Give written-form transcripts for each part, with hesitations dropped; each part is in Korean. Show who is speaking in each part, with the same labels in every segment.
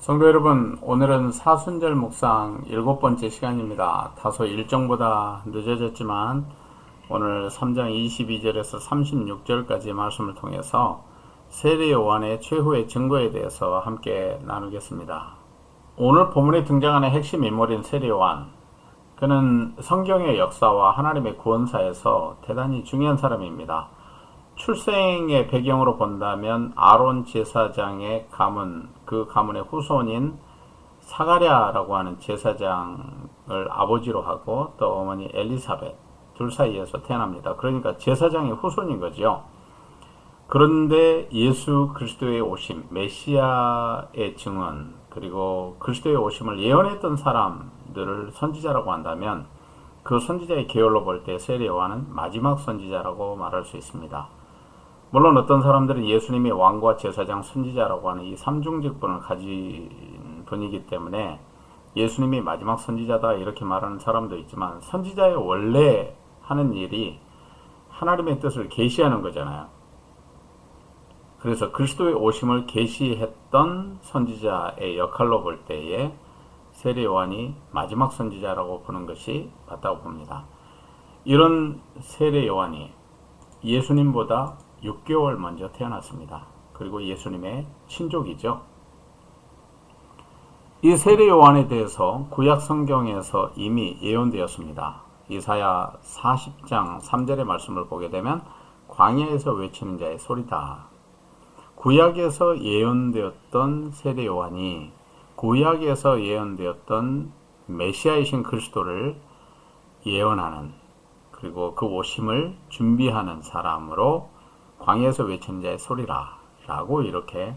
Speaker 1: 성도 여러분, 오늘은 사순절 묵상 7번째 시간입니다. 다소 일정보다 늦어졌지만 오늘 3장 22절에서 36절까지 말씀을 통해서 세례 요한의 최후의 증거에 대해서 함께 나누겠습니다. 오늘 본문에 등장하는 핵심 인물인 세례 요한, 그는 성경의 역사와 하나님의 구원사에서 대단히 중요한 사람입니다. 출생의 배경으로 본다면 아론 제사장의 가문, 그 가문의 후손인 사가랴라고 하는 제사장을 아버지로 하고 또 어머니 엘리사벳 둘 사이에서 태어납니다. 그러니까 제사장의 후손인 거죠. 그런데 예수 그리스도의 오심, 메시아의 증언, 그리고 그리스도의 오심을 예언했던 사람들을 선지자라고 한다면 그 선지자의 계열로 볼 때 세례 요한은 마지막 선지자라고 말할 수 있습니다. 물론 어떤 사람들은 예수님이 왕과 제사장, 선지자라고 하는 이 삼중직분을 가진 분이기 때문에 예수님이 마지막 선지자다 이렇게 말하는 사람도 있지만, 선지자의 원래 하는 일이 하나님의 뜻을 계시하는 거잖아요. 그래서 그리스도의 오심을 계시했던 선지자의 역할로 볼 때에 세례 요한이 마지막 선지자라고 보는 것이 맞다고 봅니다. 이런 세례 요한이 예수님보다 6개월 먼저 태어났습니다. 그리고 예수님의 친족이죠. 이 세례 요한에 대해서 구약 성경에서 이미 예언되었습니다. 이사야 40장 3절의 말씀을 보게 되면 광야에서 외치는 자의 소리다. 구약에서 예언되었던 세례 요한이 구약에서 예언되었던 메시아이신 그리스도를 예언하는, 그리고 그 오심을 준비하는 사람으로 광야에서 외치는 자의 소리라 라고 이렇게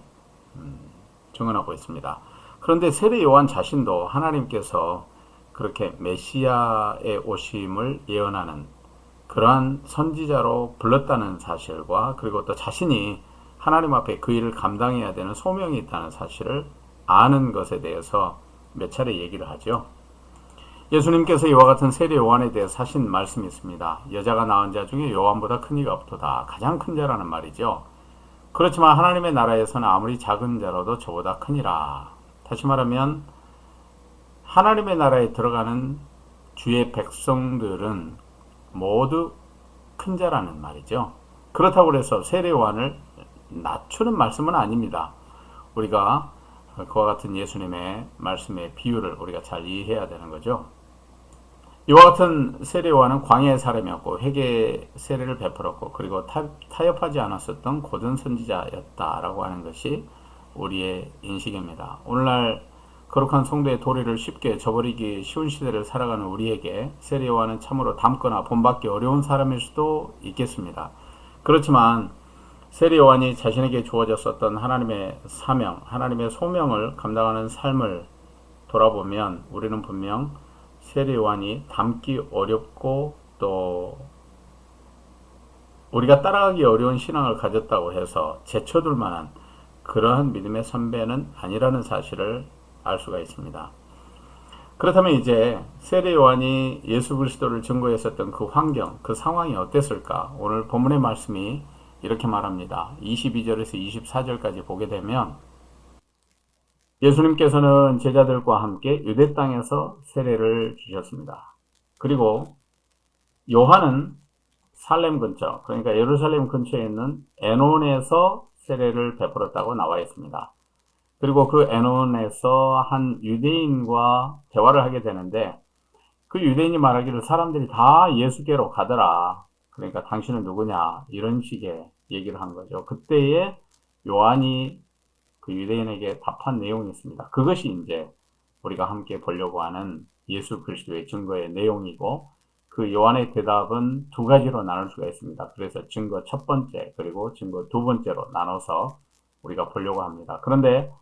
Speaker 1: 증언하고 있습니다. 그런데 세례 요한 자신도 하나님께서 그렇게 메시아의 오심을 예언하는 그러한 선지자로 불렀다는 사실과, 그리고 또 자신이 하나님 앞에 그 일을 감당해야 되는 소명이 있다는 사실을 아는 것에 대해서 몇 차례 얘기를 하죠. 예수님께서 이와 같은 세례 요한에 대해서 하신 말씀이 있습니다. 여자가 낳은 자 중에 요한보다 큰 이가 없도다. 가장 큰 자라는 말이죠. 그렇지만 하나님의 나라에서는 아무리 작은 자라도 저보다 크니라. 다시 말하면 하나님의 나라에 들어가는 주의 백성들은 모두 큰 자라는 말이죠. 그렇다고 해서 세례 요한을 낮추는 말씀은 아닙니다. 우리가 그와 같은 예수님의 말씀의 비유를 우리가 잘 이해해야 되는 거죠. 이와 같은 세례 요한은 광야의 사람이었고 회개 세례를 베풀었고, 그리고 타협하지 않았었던 고든 선지자였다라고 하는 것이 우리의 인식입니다. 오늘날 거룩한 성도의 도리를 쉽게 저버리기 쉬운 시대를 살아가는 우리에게 세례 요한은 참으로 닮거나 본받기 어려운 사람일 수도 있겠습니다. 그렇지만 세례 요한이 자신에게 주어졌었던 하나님의 사명, 하나님의 소명을 감당하는 삶을 돌아보면 우리는 분명 세례 요한이 닮기 어렵고 또 우리가 따라가기 어려운 신앙을 가졌다고 해서 제쳐둘 만한 그러한 믿음의 선배는 아니라는 사실을 알 수가 있습니다. 그렇다면 이제 세례 요한이 예수 그리스도를 증거했었던 그 환경, 그 상황이 어땠을까? 오늘 본문의 말씀이 이렇게 말합니다. 22절에서 24절까지 보게 되면 예수님께서는 제자들과 함께 유대 땅에서 세례를 주셨습니다. 그리고 요한은 살렘 근처, 그러니까 예루살렘 근처에 있는 에논에서 세례를 베풀었다고 나와 있습니다. 그리고 그 에논에서 한 유대인과 대화를 하게 되는데, 그 유대인이 말하기를 사람들이 다 예수께로 가더라. 그러니까 당신은 누구냐, 이런 식의 얘기를 한 거죠. 그때에 요한이 그 유대인에게 답한 내용이 있습니다. 그것이 이제 우리가 함께 보려고 하는 예수 그리스도의 증거의 내용이고, 그 요한의 대답은 두 가지로 나눌 수가 있습니다. 그래서 증거 첫 번째 그리고 증거 두 번째로 나눠서 우리가 보려고 합니다. 그런데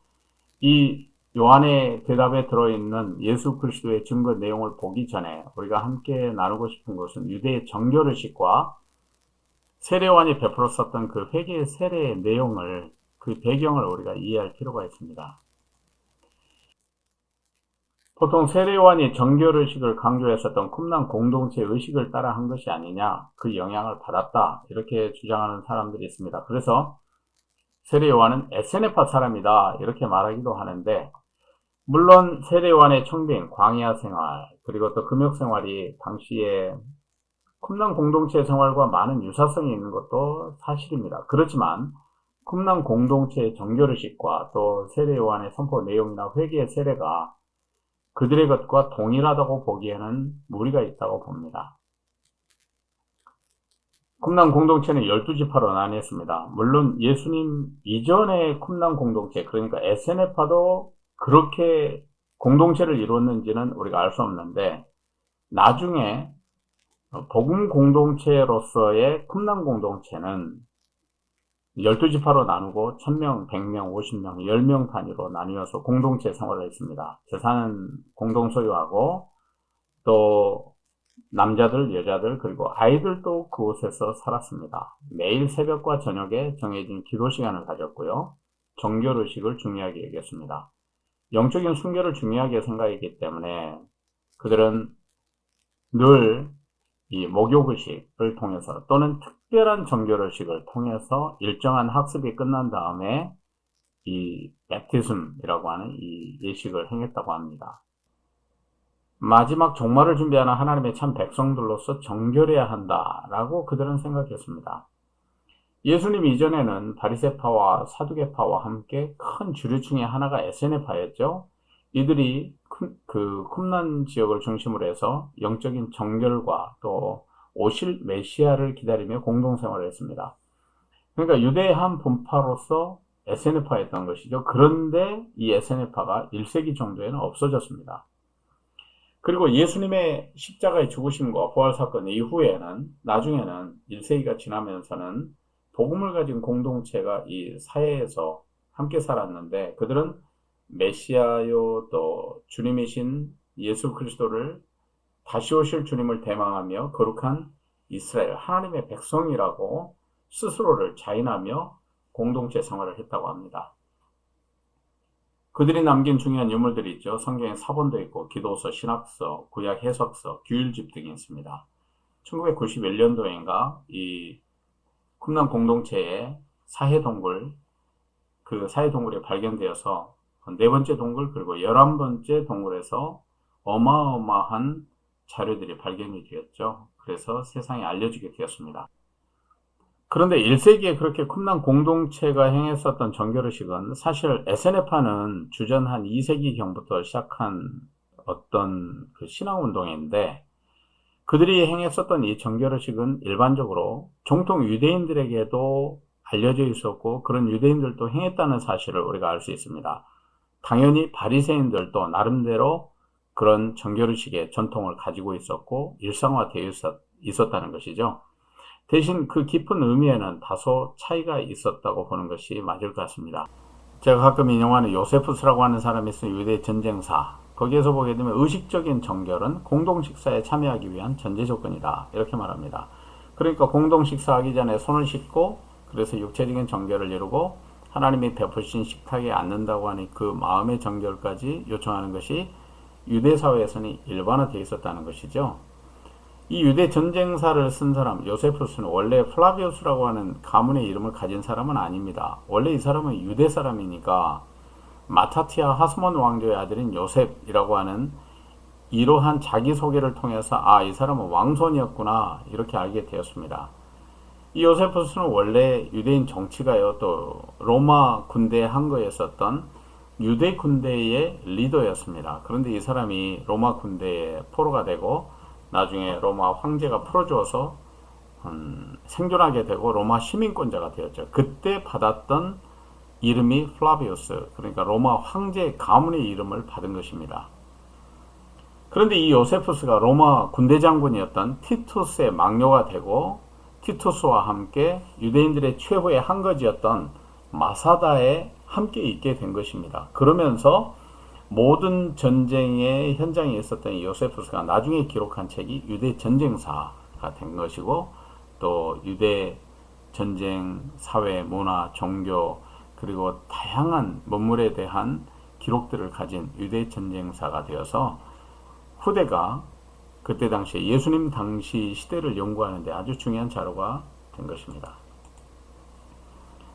Speaker 1: 이 요한의 대답에 들어있는 예수 그리스도의 증거 내용을 보기 전에 우리가 함께 나누고 싶은 것은 유대의 정결의식과 세례 요한이 베풀었었던 그 회개의 세례의 내용을, 그 배경을 우리가 이해할 필요가 있습니다. 보통 세례 요한이 정결의식을 강조했었던 쿰란 공동체 의식을 따라 한 것이 아니냐, 그 영향을 받았다, 이렇게 주장하는 사람들이 있습니다. 그래서 세례 요한은 에세네파 사람이다 이렇게 말하기도 하는데, 물론 세례요한의 청빙, 광야 생활, 그리고 또 금욕 생활이 당시에 쿰란 공동체 생활과 많은 유사성이 있는 것도 사실입니다. 그렇지만 쿰란 공동체의 정결의식과 또 세례요한의 선포 내용이나 회개의 세례가 그들의 것과 동일하다고 보기에는 무리가 있다고 봅니다. 쿰란 공동체는 12지파로 나뉘었습니다. 물론 예수님 이전의 쿰란 공동체, 그러니까 에세네파도 그렇게 공동체를 이루었는지는 우리가 알 수 없는데, 나중에 복음 공동체로서의 쿰란 공동체는 12지파로 나누고 1000명, 100명, 50명, 10명 단위로 나뉘어서 공동체 생활을 했습니다. 재산은 공동 소유하고 또 남자들, 여자들, 그리고 아이들도 그곳에서 살았습니다. 매일 새벽과 저녁에 정해진 기도 시간을 가졌고요. 정결의식을 중요하게 여겼습니다. 영적인 순결을 중요하게 생각했기 때문에 그들은 늘 이 목욕의식을 통해서 또는 특별한 정결의식을 통해서 일정한 학습이 끝난 다음에 이 베프티즘이라고 하는 이 예식을 행했다고 합니다. 마지막 종말을 준비하는 하나님의 참 백성들로서 정결해야 한다라고 그들은 생각했습니다. 예수님 이전에는 바리새파와 사두개파와 함께 큰 주류층의 하나가 에세네파였죠. 이들이 그 쿰란 지역을 중심으로 해서 영적인 정결과 또 오실 메시아를 기다리며 공동생활을 했습니다. 그러니까 유대의 한 분파로서 에세네파였던 것이죠. 그런데 이 에세네파가 1세기 정도에는 없어졌습니다. 그리고 예수님의 십자가의 죽으심과 부활 사건 이후에는 나중에는 1세기가 지나면서는 복음을 가진 공동체가 이 사회에서 함께 살았는데 그들은 메시아요 또 주님이신 예수 그리스도를 다시 오실 주님을 대망하며 거룩한 이스라엘 하나님의 백성이라고 스스로를 자인하며 공동체 생활을 했다고 합니다. 그들이 남긴 중요한 유물들이 있죠. 성경에 사본도 있고 기도서, 신학서, 구약 해석서, 규율집 등이 있습니다. 1991년도인가 이 쿰란 공동체의 사해동굴, 그 사해동굴이 발견되어서 네 번째 동굴 그리고 11번째 동굴에서 어마어마한 자료들이 발견이 되었죠. 그래서 세상에 알려지게 되었습니다. 그런데 1세기에 그렇게 쿰란 공동체가 행했었던 정결의식은 사실 에세네파는 주전 한 2세기경부터 시작한 어떤 그 신앙운동인데 그들이 행했었던 이 정결의식은 일반적으로 정통 유대인들에게도 알려져 있었고 그런 유대인들도 행했다는 사실을 우리가 알 수 있습니다. 당연히 바리새인들도 나름대로 그런 정결의식의 전통을 가지고 있었고 일상화되어 있었다는 것이죠. 대신 그 깊은 의미에는 다소 차이가 있었다고 보는 것이 맞을 것 같습니다. 제가 가끔 인용하는 요세푸스라고 하는 사람이 쓴 유대 전쟁사, 거기에서 보게 되면 의식적인 정결은 공동식사에 참여하기 위한 전제 조건이다 이렇게 말합니다. 그러니까 공동식사하기 전에 손을 씻고 그래서 육체적인 정결을 이루고 하나님이 베푸신 식탁에 앉는다고 하니 그 마음의 정결까지 요청하는 것이 유대 사회에서는 일반화되어 있었다는 것이죠. 이 유대 전쟁사를 쓴 사람 요세푸스는 원래 플라비우스라고 하는 가문의 이름을 가진 사람은 아닙니다. 원래 이 사람은 유대 사람이니까 마타티아 하스몬 왕조의 아들인 요셉이라고 하는 이러한 자기소개를 통해서 이 사람은 왕손이었구나 이렇게 알게 되었습니다. 이 요세푸스는 원래 유대인 정치가요 또 로마 군대의 한거에 있었던 유대 군대의 리더였습니다. 그런데 이 사람이 로마 군대의 포로가 되고 나중에 로마 황제가 풀어주어서 생존하게 되고 로마 시민권자가 되었죠. 그때 받았던 이름이 플라비우스, 그러니까 로마 황제 가문의 이름을 받은 것입니다. 그런데 이 요세푸스가 로마 군대 장군이었던 티투스의 막료가 되고 티투스와 함께 유대인들의 최후의 한거지였던 마사다에 함께 있게 된 것입니다. 그러면서 모든 전쟁의 현장에 있었던 이 요세푸스가 나중에 기록한 책이 유대 전쟁사가 된 것이고 또 유대 전쟁, 사회, 문화, 종교 그리고 다양한 문물에 대한 기록들을 가진 유대 전쟁사가 되어서 후대가 그때 당시에 예수님 당시 시대를 연구하는 데 아주 중요한 자료가 된 것입니다.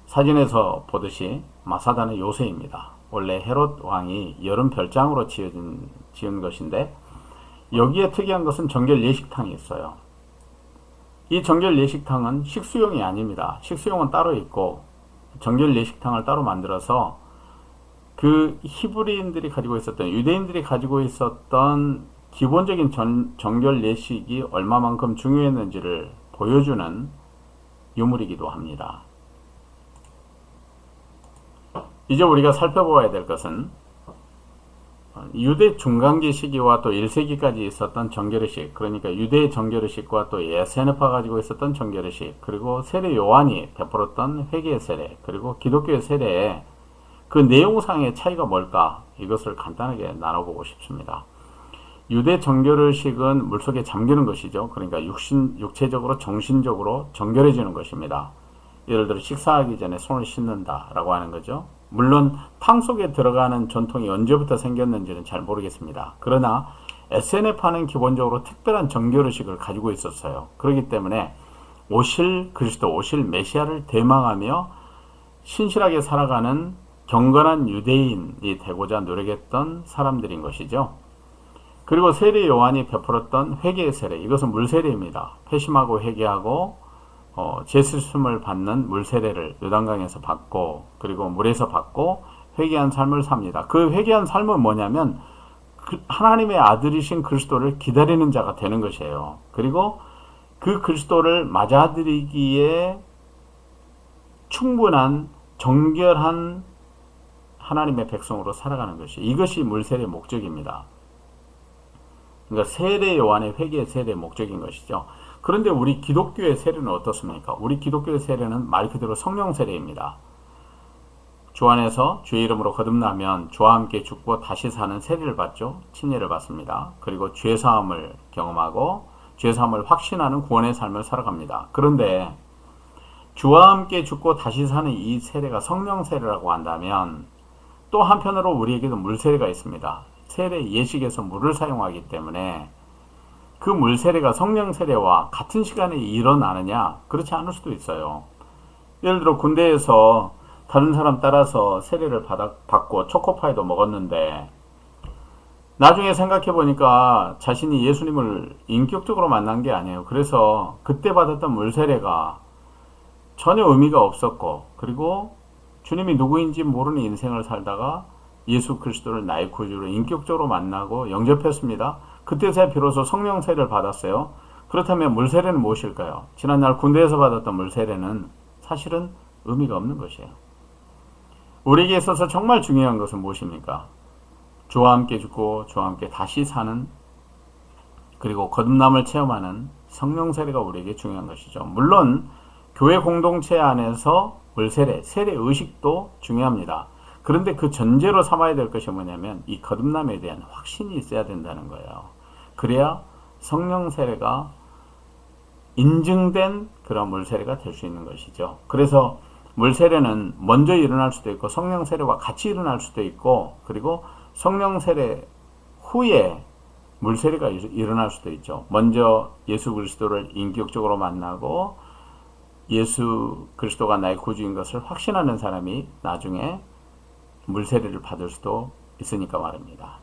Speaker 1: 사진에서 보듯이 마사다는 요새입니다. 원래 헤롯 왕이 여름 별장으로 지은 것인데, 여기에 특이한 것은 정결 예식탕이 있어요. 이 정결 예식탕은 식수용이 아닙니다. 식수용은 따로 있고 정결 예식탕을 따로 만들어서 그 히브리인들이 가지고 있었던, 유대인들이 가지고 있었던 기본적인 정결 예식이 얼마만큼 중요했는지를 보여주는 유물이기도 합니다. 이제 우리가 살펴보아야 될 것은 유대 중간기 시기와 또 1세기까지 있었던 정결의식, 그러니까 유대의 정결의식과 또 에세네파 가지고 있었던 정결의식, 그리고 세례 요한이 베풀었던 회개의 세례, 그리고 기독교의 세례의 그 내용상의 차이가 뭘까? 이것을 간단하게 나눠보고 싶습니다. 유대 정결의식은 물속에 잠기는 것이죠. 그러니까 육체적으로 정신적으로 정결해지는 것입니다. 예를 들어 식사하기 전에 손을 씻는다 라고 하는 거죠. 물론 탕 속에 들어가는 전통이 언제부터 생겼는지는 잘 모르겠습니다. 그러나 에세네파는 기본적으로 특별한 정결의식을 가지고 있었어요. 그렇기 때문에 오실 그리스도, 오실 메시아를 대망하며 신실하게 살아가는 경건한 유대인이 되고자 노력했던 사람들인 것이죠. 그리고 세례 요한이 베풀었던 회개의 세례, 이것은 물세례입니다. 회심하고 회개하고 제수심을 받는 물세례를 요단강에서 받고, 그리고 물에서 받고 회개한 삶을 삽니다. 그 회개한 삶은 뭐냐면 하나님의 아들이신 그리스도를 기다리는 자가 되는 것이에요. 그리고 그 그리스도를 맞아들이기에 충분한 정결한 하나님의 백성으로 살아가는 것이, 이것이 물세례의 목적입니다. 그러니까 세례 요한의 회개의 세례의 목적인 것이죠. 그런데 우리 기독교의 세례는 어떻습니까? 우리 기독교의 세례는 말 그대로 성령 세례입니다. 주 안에서 주의 이름으로 거듭나면 주와 함께 죽고 다시 사는 세례를 받죠. 침례를 받습니다. 그리고 죄사함을 경험하고 죄사함을 확신하는 구원의 삶을 살아갑니다. 그런데 주와 함께 죽고 다시 사는 이 세례가 성령 세례라고 한다면 또 한편으로 우리에게도 물 세례가 있습니다. 세례 예식에서 물을 사용하기 때문에 그 물 세례가 성령 세례와 같은 시간에 일어나느냐? 그렇지 않을 수도 있어요. 예를 들어 군대에서 다른 사람 따라서 세례를 받고 초코파이도 먹었는데 나중에 생각해 보니까 자신이 예수님을 인격적으로 만난 게 아니에요. 그래서 그때 받았던 물 세례가 전혀 의미가 없었고, 그리고 주님이 누구인지 모르는 인생을 살다가 예수 그리스도를 나의 구주로 인격적으로 만나고 영접했습니다. 그때서야 비로소 성령 세례를 받았어요. 그렇다면 물 세례는 무엇일까요? 지난날 군대에서 받았던 물 세례는 사실은 의미가 없는 것이에요. 우리에게 있어서 정말 중요한 것은 무엇입니까? 주와 함께 죽고 주와 함께 다시 사는, 그리고 거듭남을 체험하는 성령 세례가 우리에게 중요한 것이죠. 물론 교회 공동체 안에서 물 세례, 세례 의식도 중요합니다. 그런데 그 전제로 삼아야 될 것이 뭐냐면 이 거듭남에 대한 확신이 있어야 된다는 거예요. 그래야 성령 세례가 인증된 그런 물 세례가 될 수 있는 것이죠. 그래서 물 세례는 먼저 일어날 수도 있고 성령 세례와 같이 일어날 수도 있고, 그리고 성령 세례 후에 물 세례가 일어날 수도 있죠. 먼저 예수 그리스도를 인격적으로 만나고 예수 그리스도가 나의 구주인 것을 확신하는 사람이 나중에 물 세례를 받을 수도 있으니까 말입니다.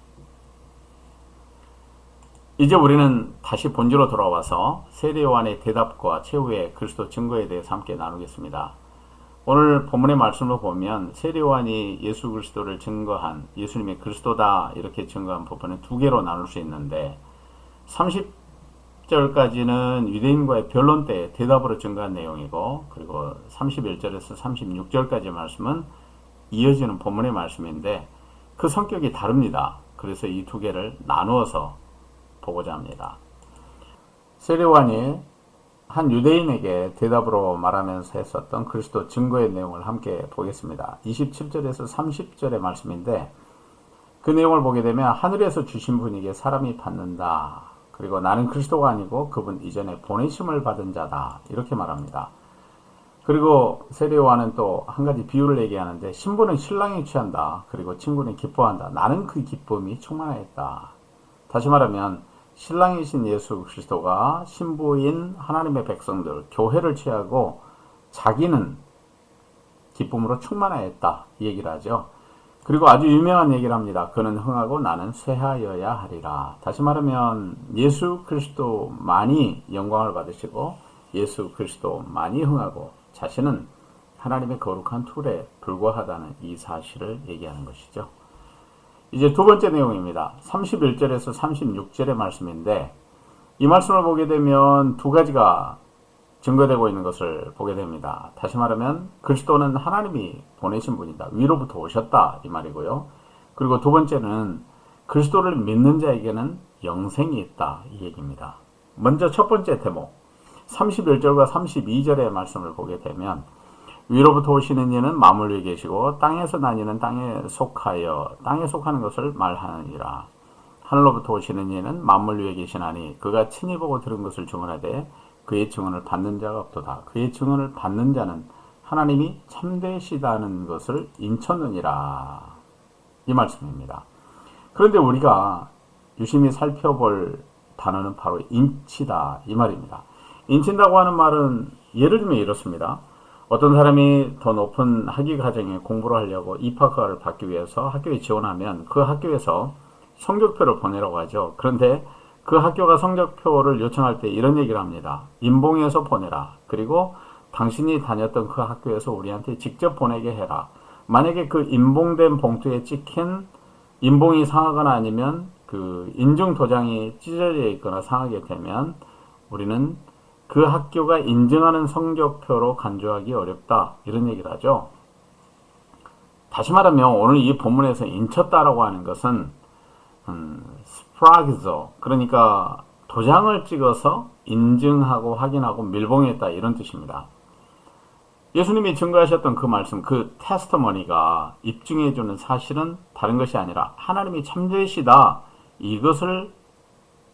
Speaker 1: 이제 우리는 다시 본질로 돌아와서 세례 요한의 대답과 최후의 그리스도 증거에 대해서 함께 나누겠습니다. 오늘 본문의 말씀을 보면 세례 요한이 예수 그리스도를 증거한, 예수님이 그리스도다 이렇게 증거한 부분은 두 개로 나눌 수 있는데, 30절까지는 유대인과의 변론 때 대답으로 증거한 내용이고, 그리고 31절에서 36절까지 말씀은 이어지는 본문의 말씀인데 그 성격이 다릅니다. 그래서 이 두 개를 나누어서 보고자 합니다. 세례 요한이 한 유대인에게 대답으로 말하면서 했었던 그리스도 증거의 내용을 함께 보겠습니다. 27절에서 30절의 말씀인데 그 내용을 보게 되면 하늘에서 주신 분에게 사람이 받는다. 그리고 나는 그리스도가 아니고 그분 이전에 보내심을 받은 자다. 이렇게 말합니다. 그리고 세례 요한은 또 한 가지 비유를 얘기하는데 신부는 신랑이 취한다. 그리고 친구는 기뻐한다. 나는 그 기쁨이 충만하였다. 다시 말하면 신랑이신 예수 그리스도가 신부인 하나님의 백성들, 교회를 취하고 자기는 기쁨으로 충만하였다. 이 얘기를 하죠. 그리고 아주 유명한 얘기를 합니다. 그는 흥하고 나는 쇠하여야 하리라. 다시 말하면 예수 그리스도만이 영광을 받으시고 예수 그리스도만이 흥하고 자신은 하나님의 거룩한 툴에 불과하다는 이 사실을 얘기하는 것이죠. 이제 두 번째 내용입니다. 31절에서 36절의 말씀인데 이 말씀을 보게 되면 두 가지가 증거되고 있는 것을 보게 됩니다. 다시 말하면 그리스도는 하나님이 보내신 분이다. 위로부터 오셨다 이 말이고요. 그리고 두 번째는 그리스도를 믿는 자에게는 영생이 있다 이 얘기입니다. 먼저 첫 번째 대목 31절과 32절의 말씀을 보게 되면 위로부터 오시는 이는 만물 위에 계시고 땅에서 난 이는 땅에 속하여 땅에 속하는 것을 말하느니라. 하늘로부터 오시는 이는 만물 위에 계시나니 그가 친히 보고 들은 것을 증언하되 그의 증언을 받는 자가 없도다. 그의 증언을 받는 자는 하나님이 참되시다는 것을 인쳤느니라. 이 말씀입니다. 그런데 우리가 유심히 살펴볼 단어는 바로 인치다 이 말입니다. 인친다고 하는 말은 예를 들면 이렇습니다. 어떤 사람이 더 높은 학위 과정에 공부를 하려고 입학을 받기 위해서 학교에 지원하면 그 학교에서 성적표를 보내라고 하죠. 그런데 그 학교가 성적표를 요청할 때 이런 얘기를 합니다. 인봉해서 보내라. 그리고 당신이 다녔던 그 학교에서 우리한테 직접 보내게 해라. 만약에 그 인봉된 봉투에 찍힌 인봉이 상하거나 아니면 그 인증 도장이 찢어져 있거나 상하게 되면 우리는 그 학교가 인증하는 성적표로 간주하기 어렵다. 이런 얘기를 하죠. 다시 말하면 오늘 이 본문에서 인쳤다라고 하는 것은 스프라기조 그러니까 도장을 찍어서 인증하고 확인하고 밀봉했다 이런 뜻입니다. 예수님이 증거하셨던 그 말씀, 그 테스터머니가 입증해주는 사실은 다른 것이 아니라 하나님이 참되시다 이것을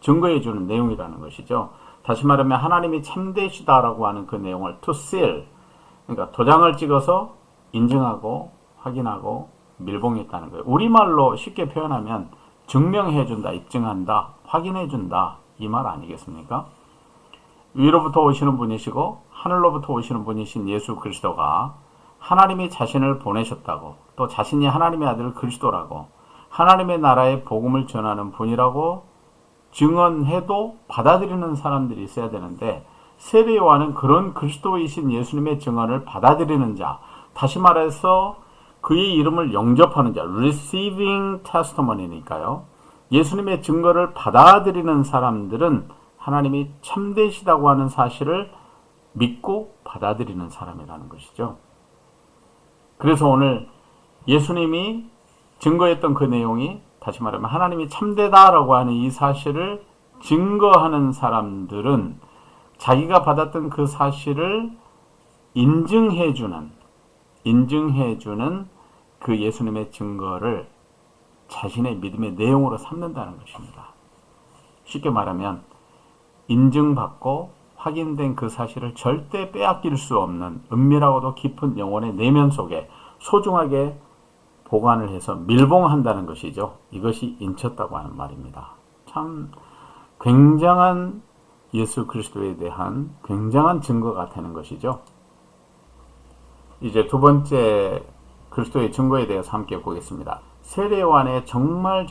Speaker 1: 증거해주는 내용이라는 것이죠. 다시 말하면 하나님이 참되시다라고 하는 그 내용을 to seal, 그러니까 도장을 찍어서 인증하고 확인하고 밀봉했다는 거예요. 우리말로 쉽게 표현하면 증명해준다, 입증한다, 확인해준다 이 말 아니겠습니까? 위로부터 오시는 분이시고 하늘로부터 오시는 분이신 예수 그리스도가 하나님이 자신을 보내셨다고 또 자신이 하나님의 아들 그리스도라고 하나님의 나라의 복음을 전하는 분이라고 증언해도 받아들이는 사람들이 있어야 되는데 세례 요한은 그런 그리스도이신 예수님의 증언을 받아들이는 자, 다시 말해서 그의 이름을 영접하는 자, receiving testimony니까요. 예수님의 증거를 받아들이는 사람들은 하나님이 참되시다고 하는 사실을 믿고 받아들이는 사람이라는 것이죠. 그래서 오늘 예수님이 증거했던 그 내용이 다시 말하면 하나님이 참되다라고 하는 이 사실을 증거하는 사람들은 자기가 받았던 그 사실을 인증해주는 그 예수님의 증거를 자신의 믿음의 내용으로 삼는다는 것입니다. 쉽게 말하면 인증받고 확인된 그 사실을 절대 빼앗길 수 없는 은밀하고도 깊은 영혼의 내면 속에 소중하게 보관을 해서 밀봉한다는 것이죠. 이것이 인쳤다고 하는 말입니다. 참 굉장한 예수 그리스도에 대한 굉장한 증거가 되는 것이죠. 이제 두 번째 그리스도의 증거에 대해서 함께 보겠습니다. 세례 요한의 정말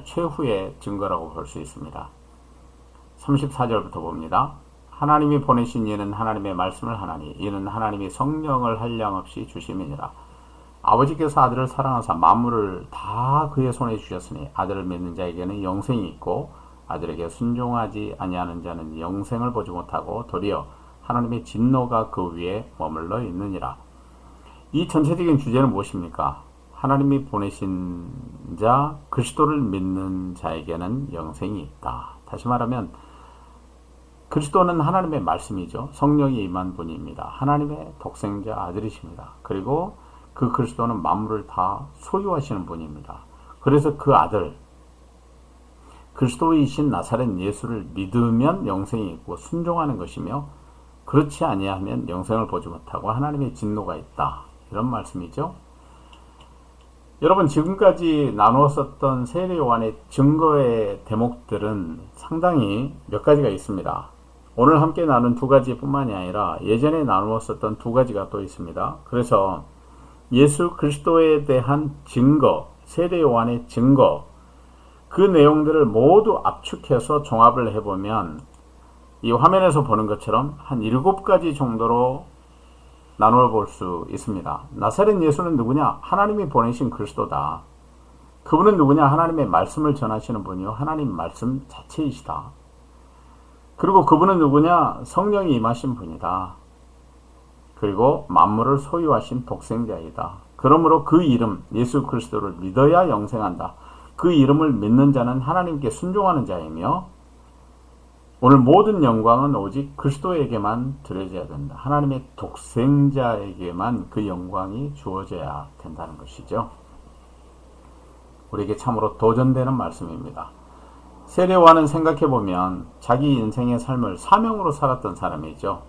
Speaker 1: 최후의 증거라고 볼 수 있습니다. 34절부터 봅니다. 하나님이 보내신 이는 하나님의 말씀을 하나니 이는 하나님이 성령을 한량없이 주심이니라. 아버지께서 아들을 사랑하사 만물을 다 그의 손에 주셨으니 아들을 믿는 자에게는 영생이 있고 아들에게 순종하지 아니하는 자는 영생을 보지 못하고 도리어 하나님의 진노가 그 위에 머물러 있느니라. 이 전체적인 주제는 무엇입니까? 하나님이 보내신 자 그리스도를 믿는 자에게는 영생이 있다. 다시 말하면 그리스도는 하나님의 말씀이죠. 성령이 임한 분입니다. 하나님의 독생자 아들이십니다. 그리고 그 그리스도는 만물을 다 소유하시는 분입니다. 그래서 그 아들 그리스도이신 나사렛 예수를 믿으면 영생이 있고 순종하는 것이며 그렇지 아니하면 영생을 보지 못하고 하나님의 진노가 있다. 이런 말씀이죠. 여러분 지금까지 나누었었던 세례 요한의 증거의 대목들은 상당히 몇 가지가 있습니다. 오늘 함께 나눈 두 가지뿐만이 아니라 예전에 나누었었던 두 가지가 또 있습니다. 그래서 예수 그리스도에 대한 증거, 세례 요한의 증거, 그 내용들을 모두 압축해서 종합을 해보면 이 화면에서 보는 것처럼 한 7가지 정도로 나누어 볼 수 있습니다. 나사렛 예수는 누구냐? 하나님이 보내신 그리스도다. 그분은 누구냐? 하나님의 말씀을 전하시는 분이요, 하나님 말씀 자체이시다. 그리고 그분은 누구냐? 성령이 임하신 분이다. 그리고 만물을 소유하신 독생자이다. 그러므로 그 이름 예수 그리스도를 믿어야 영생한다. 그 이름을 믿는 자는 하나님께 순종하는 자이며 오늘 모든 영광은 오직 그리스도에게만 드려져야 된다. 하나님의 독생자에게만 그 영광이 주어져야 된다는 것이죠. 우리에게 참으로 도전되는 말씀입니다. 세례 요한은 생각해보면 자기 인생의 삶을 사명으로 살았던 사람이죠.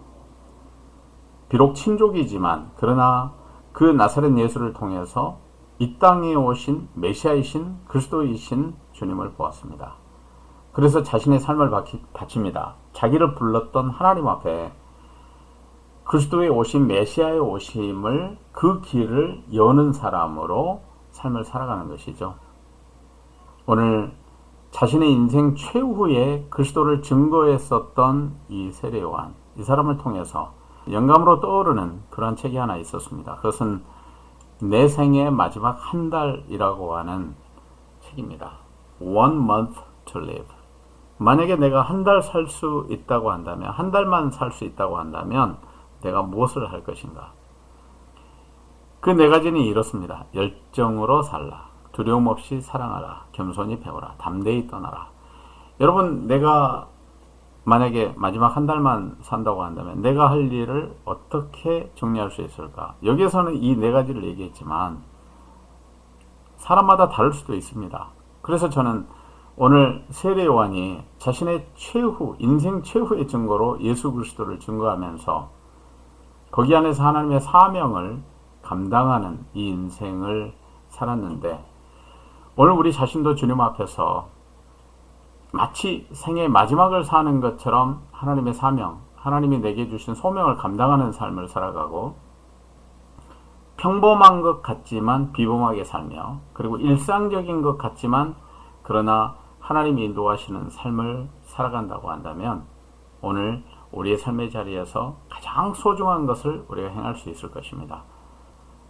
Speaker 1: 비록 친족이지만 그러나 그 나사렛 예수를 통해서 이 땅에 오신 메시아이신 그리스도이신 주님을 보았습니다. 그래서 자신의 삶을 바칩니다. 자기를 불렀던 하나님 앞에 그리스도의 오심, 메시아의 오심을 그 길을 여는 사람으로 삶을 살아가는 것이죠. 오늘 자신의 인생 최후에 그리스도를 증거했었던 이 세례 요한, 이 사람을 통해서 영감으로 떠오르는 그런 책이 하나 있었습니다. 그것은 내 생의 마지막 한 달이라고 하는 책입니다. One month to live. 만약에 내가 한 달 살 수 있다고 한다면, 한 달만 살 수 있다고 한다면 내가 무엇을 할 것인가? 그 4가지는 이렇습니다. 열정으로 살라. 두려움 없이 사랑하라. 겸손히 배우라. 담대히 떠나라. 여러분, 내가 만약에 마지막 한 달만 산다고 한다면 내가 할 일을 어떻게 정리할 수 있을까? 여기에서는 이 4가지를 얘기했지만 사람마다 다를 수도 있습니다. 그래서 저는 오늘 세례 요한이 자신의 최후, 인생 최후의 증거로 예수 그리스도를 증거하면서 거기 안에서 하나님의 사명을 감당하는 이 인생을 살았는데, 오늘 우리 자신도 주님 앞에서 마치 생의 마지막을 사는 것처럼 하나님의 사명, 하나님이 내게 주신 소명을 감당하는 삶을 살아가고, 평범한 것 같지만 비범하게 살며, 그리고 일상적인 것 같지만 그러나 하나님이 인도하시는 삶을 살아간다고 한다면 오늘 우리의 삶의 자리에서 가장 소중한 것을 우리가 행할 수 있을 것입니다.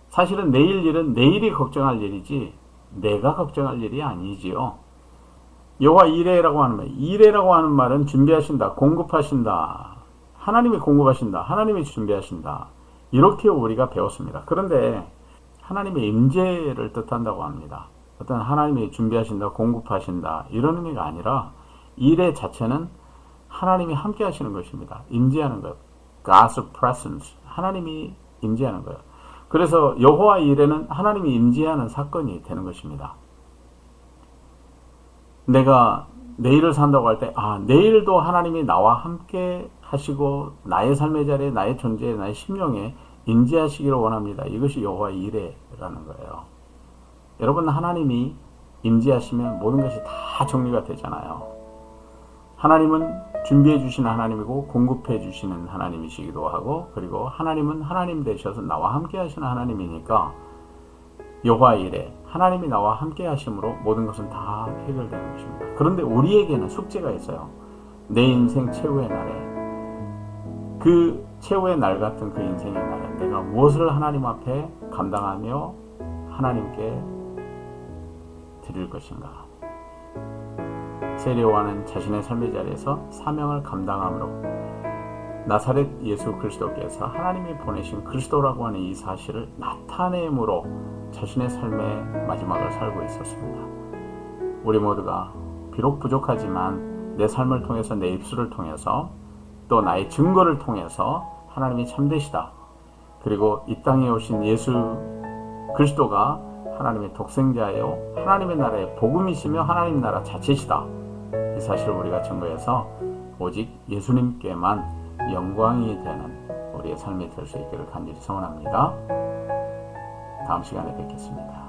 Speaker 1: 사실은 내일 일은 내일이 걱정할 일이지 내가 걱정할 일이 아니지요. 여호와 이레라고 하는 말, 이레라고 하는 말은 준비하신다, 공급하신다, 하나님이 공급하신다, 하나님이 준비하신다, 이렇게 우리가 배웠습니다. 그런데 하나님의 임재를 뜻한다고 합니다. 어떤 하나님이 준비하신다, 공급하신다 이런 의미가 아니라 이레 자체는 하나님이 함께 하시는 것입니다. 임재하는 것, God's presence, 하나님이 임재하는 거예요. 그래서 여호와 이레는 하나님이 임재하는 사건이 되는 것입니다. 내가 내일을 산다고 할 때, 내일도 하나님이 나와 함께 하시고 나의 삶의 자리에, 나의 존재에, 나의 심령에 임재하시기를 원합니다. 이것이 여호와 이레라는 거예요. 여러분, 하나님이 임재하시면 모든 것이 다 정리가 되잖아요. 하나님은 준비해 주시는 하나님이고 공급해 주시는 하나님이시기도 하고, 그리고 하나님은 하나님 되셔서 나와 함께 하시는 하나님이니까 여호와 이레, 하나님이 나와 함께 하심으로 모든 것은 다 해결되는 것입니다. 그런데 우리에게는 숙제가 있어요. 내 인생 최후의 날에, 그 최후의 날 같은 그 인생의 날에 내가 무엇을 하나님 앞에 감당하며 하나님께 드릴 것인가? 세례 요한은 자신의 삶의 자리에서 사명을 감당함으로 나사렛 예수 그리스도께서 하나님이 보내신 그리스도라고 하는 이 사실을 나타내므로 자신의 삶의 마지막을 살고 있었습니다. 우리 모두가 비록 부족하지만 내 삶을 통해서, 내 입술을 통해서, 또 나의 증거를 통해서 하나님이 참되시다, 그리고 이 땅에 오신 예수 그리스도가 하나님의 독생자요, 하나님의 나라의 복음이시며 하나님 나라 자체시다, 이 사실을 우리가 증거해서 오직 예수님께만 영광이 되는 우리의 삶이 될 수 있기를 간절히 소원합니다. 다음 시간에 뵙겠습니다.